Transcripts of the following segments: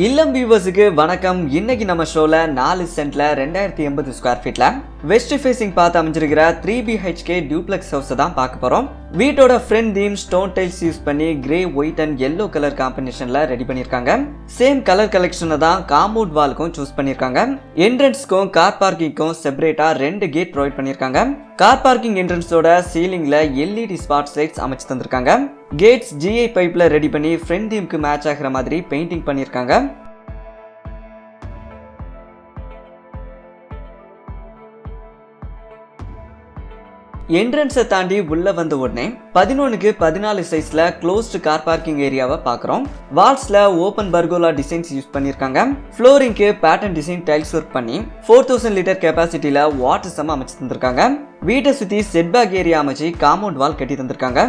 இல்லம் வியூவர்ஸுக்கு வணக்கம். இன்னைக்கு நம்ம ஷோல 4 சென்ட்ல 2080 ஸ்கொயர் ஃபீட்ல வெஸ்ட் ஃபேசிங் பார்த்து அமைஞ்சிருக்கிற 3BHK Duplex ஹவுஸ் தான் பார்க்க போறோம். வீட்டோட front theme stone tiles use பண்ணி grey, white and yellow colour காம்பினேஷன்ல ரெடி பண்ணிருக்காங்க. சேம் கலர் கலெக்ஷனை தான் காம்பவுண்ட் வாலுக்கும் சூஸ் பண்ணிருக்காங்க. என்ட்ரன்ஸ்க்கும் கார் பார்க்கிங்க்கும் செப்பரேட்டா 2 கேட் ப்ரொவைட் பண்ணிருக்காங்க. கார் பார்க்கிங் என்ட்ரன்ஸோட சீலிங்ல LED ஸ்பாட் லைட்ஸ் அமைச்சு தந்திருக்காங்க. கேட்ஸ் GI பைப்ல ரெடி பண்ணி ஃப்ரண்ட் தீம்க்கு மேட்ச் ஆகிற மாதிரி பெயிண்டிங் பண்ணிருக்காங்க. என்ட்ரன்ஸை தாண்டி உள்ள வந்த உடனே 11x14 சைஸ்ல க்ளோஸ்டு கார் பார்க்கிங் ஏரியாவை பார்க்குறோம். வால்ஸ்ல ஓப்பன் பர்கோலா டிசைன்ஸ் யூஸ் பண்ணியிருக்காங்க. ஃப்ளோரிங்க்கு பேட்டர்ன் டிசைன் டைல்ஸ் ஒர்க் பண்ணி 4000 லிட்டர் கெப்பாசிட்டியில வாட்டர் சம் அமைச்சு தந்திருக்காங்க. வீட்டை சுற்றி செட்பேக் ஏரியா அமைச்சு காம்பவுண்ட் வால் கட்டி தந்திருக்காங்க.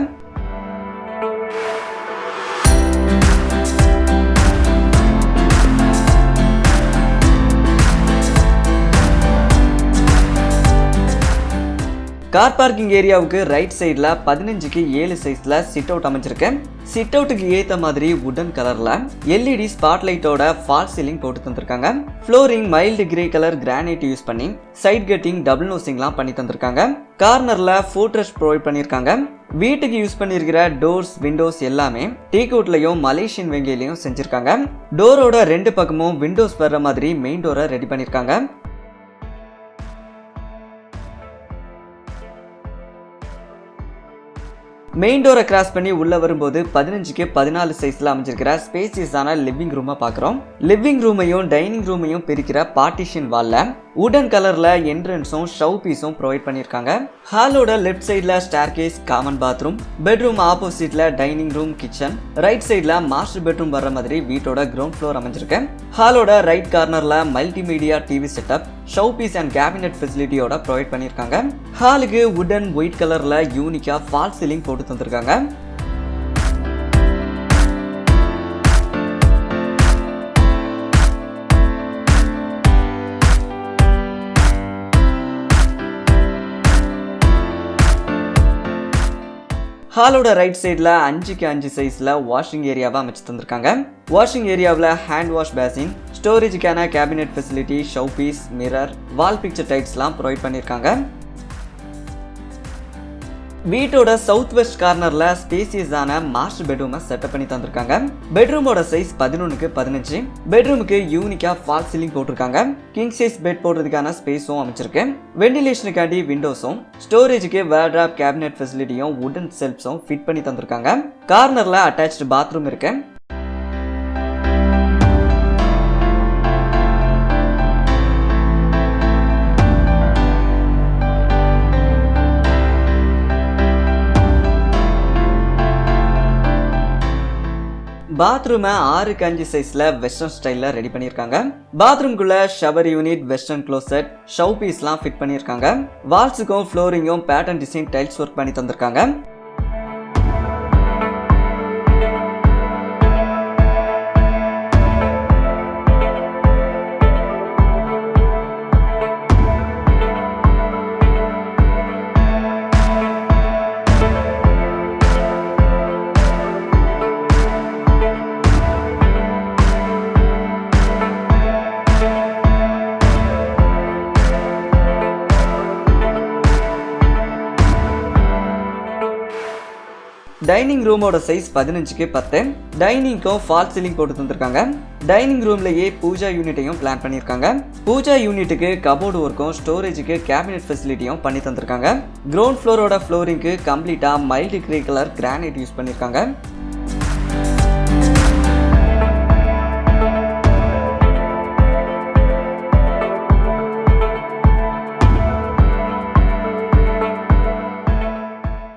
கார் பார்க்கிங் ஏரியாவுக்கு ரைட் சைடில் 15x7 சைஸ்ல சிட் அவுட் அமைஞ்சிருக்கு. சிட் அவுட்டுக்கு ஏற்ற மாதிரி வுடன் கலர்ல LED ஸ்பாட்லைட்டோட ஃபால் சீலிங் போட்டு தந்திருக்காங்க. Flooring mild grey colour granite use பண்ணி சைட் கட்டிங் டபுள் நோசிங்லாம் பண்ணி தந்திருக்காங்க. கார்னர்ல ஃபுட்ரெஸ்ட் ப்ரொவைட் பண்ணியிருக்காங்க. வீட்டுக்கு யூஸ் பண்ணியிருக்கிற டோர்ஸ், விண்டோஸ் எல்லாமே டீக்வுட்லையும் மலேசியன் வெங்கையிலையும் செஞ்சிருக்காங்க. டோரோட 2 பக்கமும் விண்டோஸ் வர்ற மாதிரி மெயின் டோரை ரெடி பண்ணியிருக்காங்க. மெயின் டோரை கிராஸ் பண்ணி உள்ள வரும்போது 15x14 சைஸ்ல அமைஞ்சிருக்கிற ஸ்பேசியஸான லிவிங் ரூமை பார்க்குறோம். லிவிங் ரூமையும் டைனிங் ரூமையும் பிரிக்கிற பார்ட்டிஷன் வால்ல வுடன் கலர்ல என்ட்ரன்ஸும் ஷவ் பீஸும் ப்ரொவைட் பண்ணியிருக்காங்க. ஹாலோட லெஃப்ட் சைட்ல ஸ்டேர்கேஸ், காமன் பாத்ரூம், பெட்ரூம் ஆப்போசிட்ல டைனிங் ரூம், கிச்சன், ரைட் சைட்ல மாஸ்டர் பெட்ரூம் வர்ற மாதிரி வீட்டோட கிரவுண்ட் ஃப்ளோர் அமைஞ்சிருக்கு. ஹாலோட ரைட் கார்னர்ல multimedia TV setup, showpiece and cabinet ஃபெசிலிட்டியோட ப்ரொவைட் பண்ணியிருக்காங்க. ஹாலுக்கு வுடன் ஒயிட் கலர்ல யூனிக்கா ஃபால் சீலிங் போட்டு தந்திருக்காங்க. ஹாலோட ரைட் சைடில் 5x5 சைஸில் வாஷிங் ஏரியாவை அமைச்சு தந்திருக்காங்க. வாஷிங் ஏரியாவில் ஹேண்ட் வாஷ் பேசின், ஸ்டோரேஜுக்கான cabinet facility, showpiece, mirror, wall picture டைல்ஸ்லாம் ப்ரொவைட் பண்ணியிருக்காங்க. வீட்டோட சவுத் வெஸ்ட் கார்னர்ல ஸ்பேசியஸான மாஸ்டர் பெட்ரூமை செட்டப் பண்ணி தந்திருக்காங்க. பெட்ரூமோட சைஸ் 11x15. பெட்ரூமுக்கு யூனிக்கா ஃபால் சீலிங் போட்டிருக்காங்க. கிங் சைஸ் பெட் போடுறதுக்கான ஸ்பேஸும் அமைச்சிருக்கு. வெண்டிலேஷனுக்காண்டி விண்டோஸும், ஸ்டோரேஜுக்கு வேர்ட்ராப், கேபினெட் ஃபெசிலிட்டியும், வுடன் செல்ஃப்ஸும் ஃபிட் பண்ணி தந்திருக்காங்க. கார்னர்ல அட்டாச்டு பாத்ரூம் இருக்கு. பாத்ரூமை 6x5 சைஸ்ல வெஸ்டர்ன் ஸ்டைல்ல ரெடி பண்ணியிருக்காங்க. பாத்ரூம்குள்ள ஷவர் யூனிட், வெஸ்டர்ன் க்ளோசெட், ஷவ் பீஸ்லாம் ஃபிட் பண்ணியிருக்காங்க. வால்ஸுக்கும் ஃப்ளோரிங்கும் பேட்டர்ன் டிசைன் டைல்ஸ் ஒர்க் பண்ணி தந்திருக்காங்க. டைனிங் ரூமோட சைஸ் 15x10. டைனிங்க்கும் ஃபால் சீலிங் போட்டு தந்திருக்காங்க. டைனிங் ரூம்லயே பூஜா யூனிட்டையும் பிளான் பண்ணியிருக்காங்க. பூஜா யூனிட்டுக்கு கபோர்டு ஒர்க்கும், ஸ்டோரேஜுக்கு கேபினெட் ஃபெசிலிட்டியும் பண்ணி தந்திருக்காங்க. கிரவுண்ட் ஃப்ளோரோட ஃப்ளோரிங்க்கு கம்ப்ளீட்டா mild grey colour granite use பண்ணியிருக்காங்க.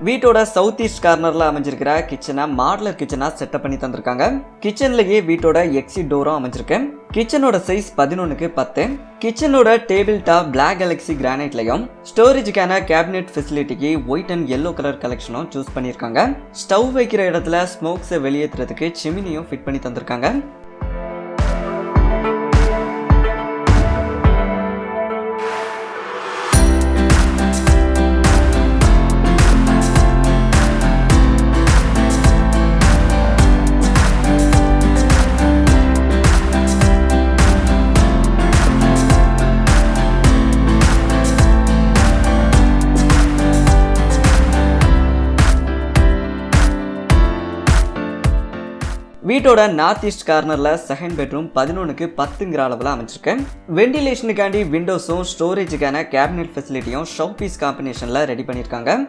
வீட்டோட சவுத் ஈஸ்ட் கார்னர்ல அமைஞ்சிருக்கிற கிச்சனை மாடலர் கிச்சனா செட்டப் பண்ணி தந்திருக்காங்க. கிச்சன்லயே வீட்டோட எக்ஸிட் டோரும் அமைஞ்சிருக்கு. கிச்சனோட சைஸ் 11x10. கிச்சனோட டேபிள் டாப் பிளாக் கேலக்ஸி கிரானைட்லயும், ஸ்டோரேஜுக்கான கேபினெட் ஃபெசிலிட்டிக்கு ஒயிட் அண்ட் yellow கலர் கலெக்ஷனும் சூஸ் பண்ணியிருக்காங்க. ஸ்டவ் வைக்கிற இடத்துல ஸ்மோக்ஸை வெளியேற்றுறதுக்கு சிமினியும் ஃபிட் பண்ணி தந்திருக்காங்க. வீட்டோட நார்த் ஈஸ்ட் கார்னர்ல செகண்ட் பெட்ரூம் 11க்கு 10ங்கிற அளவுல அமைஞ்சிருக்கு. வென்டிலேஷனுக்காண்டி விண்டோஸும் ஸ்டோரேஜுக்கான கேபினெட் ஃபெசிலிட்டியும் ஷோபீஸ் காம்பினேஷன்ல ரெடி பண்ணியிருக்காங்க.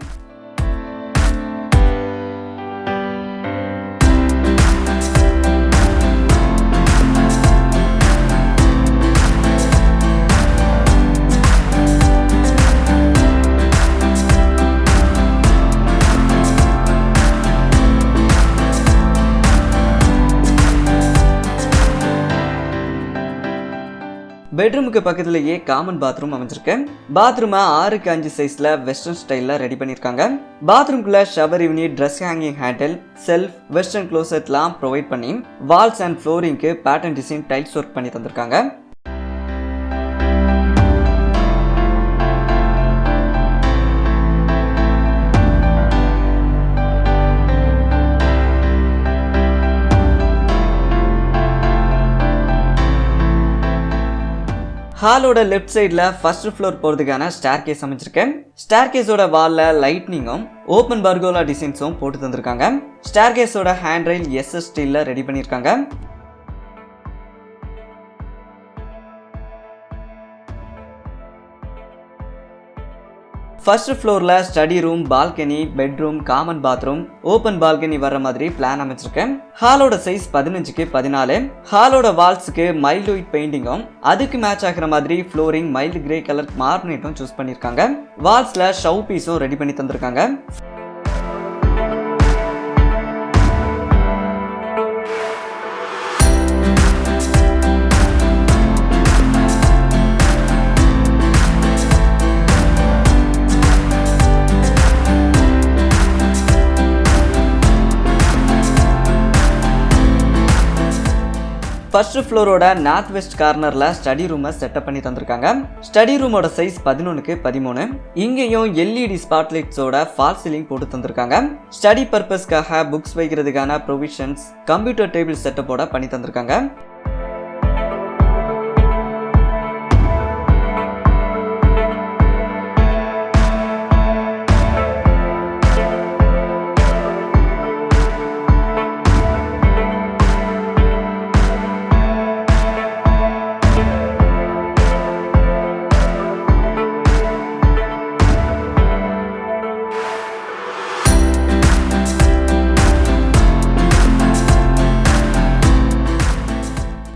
பெட்ரூமுக்கு பக்கத்திலேயே காமன் பாத்ரூம் அமைஞ்சிருக்கு. பாத்ரூமை 6x5 சைஸ்ல வெஸ்டர்ன் ஸ்டைல்ல ரெடி பண்ணியிருக்காங்க. பாத்ரூம்குள்ள shower unit, dress hanging handle, shelf, western க்ளோசெட்லாம் ப்ரொவைட் பண்ணி வால்ஸ் அண்ட் ஃப்ளோரிங்க்கு பேட்டர்ன் டிசைன் டைல்ஸ் ஒர்க் பண்ணி தந்திருக்காங்க. ஹாலோட லெஃப்ட் சைடில் ஃபர்ஸ்ட் ஃப்ளோர் போகிறதுக்கான ஸ்டேர் கேஸ் அமைச்சிருக்கேன். ஸ்டேர் கேஸோட வாலில் லைட்னிங்கும் ஓப்பன் பர்கோலா டிசைன்ஸும் போட்டு தந்திருக்காங்க. ஸ்டேர் கேஸோட ஹேண்ட் ரெயில் எஸ்எஸ் ஸ்டீலில் ரெடி பண்ணியிருக்காங்க. ஃபர்ஸ்ட் ஃப்ளோர்ல study room, balcony, bedroom, common bathroom, open balcony வர்ற மாதிரி பிளான் அமைச்சிருக்கேன். ஹாலோட சைஸ் 15க்கு 14. ஹாலோட வால்ஸுக்கு மைல்டு ஒயிட் பெயிண்டிங்கும் அதுக்கு மேட்ச் ஆகிற மாதிரி ஃப்ளோரிங் மைல்டு கிரே கலர் மார்பனைட்டும் சூஸ் பண்ணியிருக்காங்க. வால்ஸ்ல ஷவ் பீஸும் ரெடி பண்ணி தந்திருக்காங்க. ஃபர்ஸ்ட் ஃப்ளோரோட நார்த் வெஸ்ட் கார்னர்ல ஸ்டடி ரூமை செட்டப் பண்ணி தந்திருக்காங்க. ஸ்டடி ரூமோட சைஸ் 11க்கு 13. இங்கேயும் எல்இடி ஸ்பாட்லைட்ஸோட ஃபால் சீலிங் போட்டு தந்திருக்காங்க. ஸ்டடி பர்பஸ்க்காக புக்ஸ் வைக்கிறதுக்கான ப்ரொவிஷன்ஸ், கம்ப்யூட்டர் டேபிள் செட்டப்போட பண்ணி தந்திருக்காங்க.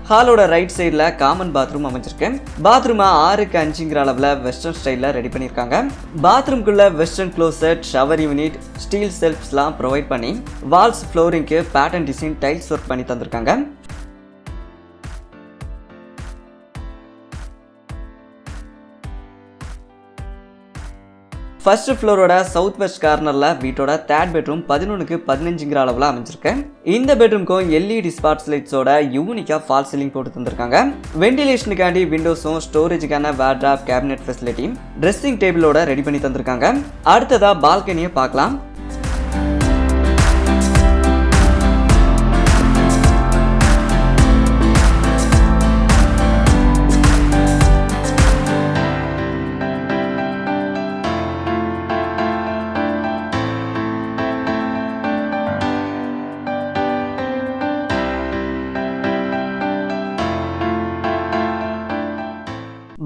ஹாலோட ரைட் சைடில் காமன் பாத்ரூம் அமைச்சிருக்கேன். பாத்ரூமை 6x5ங்கிற அளவில் வெஸ்டர்ன் ஸ்டைலில் ரெடி பண்ணியிருக்காங்க. பாத்ரூம்குள்ள western closet, shower unit, steel செல்ஃப்ஸ்லாம் ப்ரொவைட் பண்ணி வால்ஸ், ஃப்ளோரிங்க்கு பேட்டர்ன் டிசைன் டைல்ஸ் ஒர்க் பண்ணி தந்திருக்காங்க. ஃபர்ஸ்ட் ஃப்ளோரோட சவுத் வெஸ்ட் கார்னர்ல வீட்டோட தேர்ட் பெட்ரூம் 11க்கு 15ங்கிற அளவில் அமைஞ்சிருக்கேன். இந்த பெட்ரூம்க்கும் எல்இடி ஸ்பாட் லைட்ஸோட யூனிக்கா ஃபால் சீலிங் போட்டு தந்திருக்காங்க. வென்டிலேஷனுக்காண்டி விண்டோஸும் ஸ்டோரேஜுக்கான வார்ட்ராப், கேபினெட் ஃபெசிலிட்டி, ட்ரெஸ்ஸிங் டேபிளோட ரெடி பண்ணி தந்திருக்காங்க. அடுத்ததா பால்கனியை பார்க்கலாம்.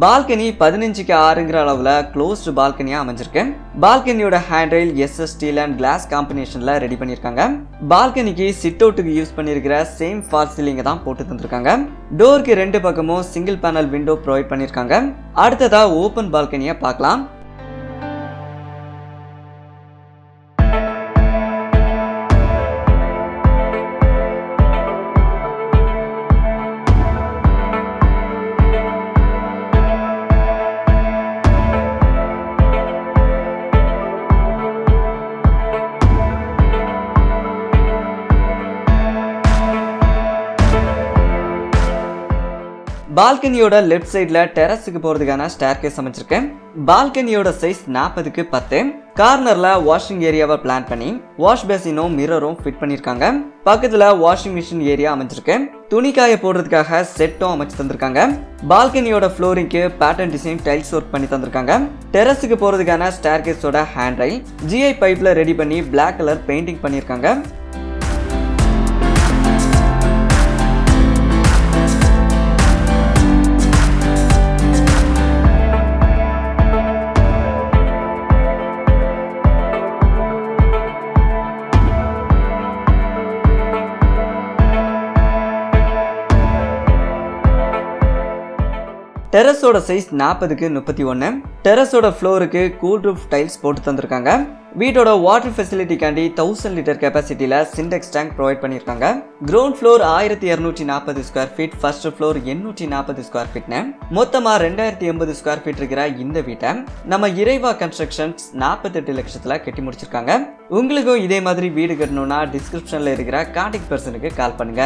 பால்கனி 15க்கு 6ங்கிற அளவில் க்ளோஸ்டு பால்கனியாக அமைஞ்சிருக்கு. பால்கனியோட hand rail SS steel and glass காம்பினேஷனில் ரெடி பண்ணியிருக்காங்க. பால்கனிக்கு சிட் அவுட்டுக்கு யூஸ் பண்ணியிருக்கிற சேம் ஃபால் சீலிங்கை தான் போட்டு தந்திருக்காங்க. டோருக்கு 2 பக்கமும் சிங்கிள் பேனல் விண்டோ ப்ரொவைட் பண்ணியிருக்காங்க. அடுத்ததா ஓப்பன் பால்கனியை பார்க்கலாம். பால்கனியோட லெஃப்ட் சைடில் டெரஸுக்கு போகிறதுக்கான ஸ்டேர் கேஸ் அமைச்சிருக்கேன். பால்கனியோட சைஸ் 40க்கு 10. கார்னரில் வாஷிங் ஏரியாவை பிளான் பண்ணி வாஷ் பேசினும் மிரரும் ஃபிட் பண்ணியிருக்காங்க. பக்கத்தில் வாஷிங் மிஷின் ஏரியா அமைச்சிருக்கேன். துணிக்காய போடுறதுக்காக செட்டும் அமைச்சு தந்திருக்காங்க. பால்கனியோட ஃப்ளோரிங்க்கு பேட்டர்ன் டிசைன் டைல்ஸ் ஒர்க் பண்ணி தந்திருக்காங்க. டெரஸுக்கு போகிறதுக்கான ஸ்டேர் கேஸோட ஹேண்ட் ரைல் ஜிஐ பைப்பில் ரெடி பண்ணி பிளாக் கலர் பெயிண்டிங் பண்ணியிருக்காங்க. டெரஸோட சைஸ் 40க்கு 31. டெரஸோட ஃப்ளோருக்கு கூல் ரூஃப் டைல்ஸ் போட்டு தந்திருக்காங்க. வீட்டோட வாட்டர் ஃபெசிலிட்டிக்காண்டி 1000 லிட்டர் கெப்பாசிட்டியில் சிண்டெக்ஸ் டேங்க் ப்ரொவைட் பண்ணியிருக்காங்க. Ground floor 1240 square feet, first floor 840 square ஃபீட்னு மொத்தமாக 2080 ஸ்கொயர் ஃபீட் இருக்கிற இந்த வீட்டை நம்ம இறைவா கன்ஸ்ட்ரக்ஷன்ஸ் 48 லட்சத்தில் கட்டி முடிச்சிருக்காங்க. உங்களுக்கும் இதே மாதிரி வீடு கட்டணும்னா டிஸ்கிரிப்ஷனில் இருக்கிற கான்டாக்ட் பர்சனுக்கு கால் பண்ணுங்க.